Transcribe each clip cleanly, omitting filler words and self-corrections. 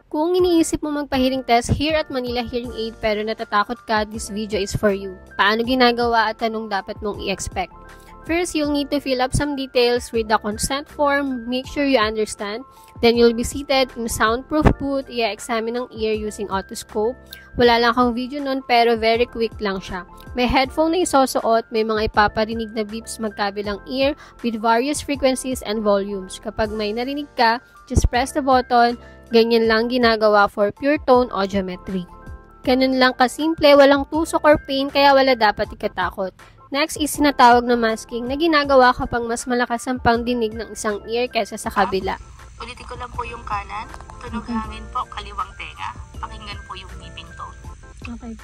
Kung iniisip mo magpa-hearing test here at Manila Hearing Aid pero natatakot ka, this video is for you. Paano ginagawa at anong dapat mong i-expect? First, you'll need to fill up some details, read the consent form, make sure you understand. Then, you'll be seated in soundproof booth, i-examine ang ear using otoscope. Wala lang kang video nun pero very quick lang siya. May headphone na isusuot, may mga ipaparinig na beeps magkabilang ear with various frequencies and volumes. Kapag may narinig ka, just press the button. Ganyan lang ginagawa for pure tone audiometry. Ganun lang kasimple, walang tusok or pain kaya wala dapat ikatakot. Next is sinatawag na masking na ginagawa kapag mas malakas ang pangdinig ng isang ear kaysa sa kabila. Ulitin ko lang po yung kanan. Tunog hangin po, kaliwang tenga. Pakinggan po yung beeping tone. Okay.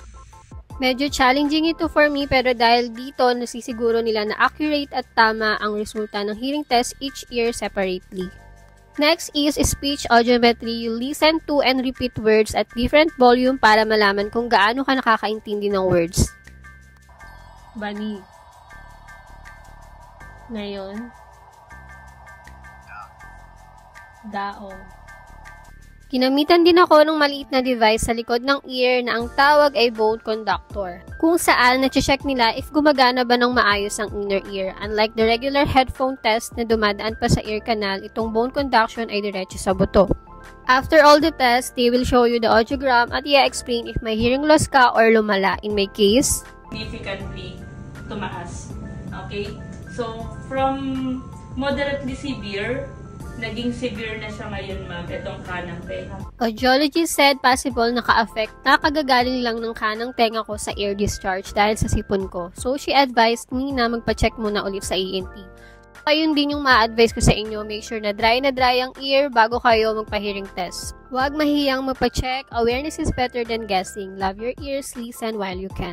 Medyo challenging ito for me pero dahil dito nasisiguro nila na accurate at tama ang resulta ng hearing test each ear separately. Next is speech audiometry. You listen to and repeat words at different volume para malaman kung gaano ka nakakaintindi ng words. Bani. Ngayon. Dao. Kinamitan din ako ng maliit na device sa likod ng ear na ang tawag ay bone conductor. Kung saan na-check nila if gumagana ba ng maayos ang inner ear. Unlike the regular headphone test na dumadaan pa sa ear canal, itong bone conduction ay diretso sa buto. After all the tests, they will show you the audiogram at i-explain if may hearing loss ka or lumala. In my case, Significantly tumaas. Okay? So, from moderately severe, naging severe na siya ngayon, ma'am, itong kanang tenga. audiologist said possible naka-affect na kagagaling lang ng kanang tenga ko sa ear discharge dahil sa sipon ko. So, she advised me na magpa-check muna ulit sa ENT. Ayun din yung ma-advise ko sa inyo, make sure na dry ang ear bago kayo magpa-hearing test. Huwag mahiyang magpa-check, awareness is better than guessing. Love your ears, listen while you can.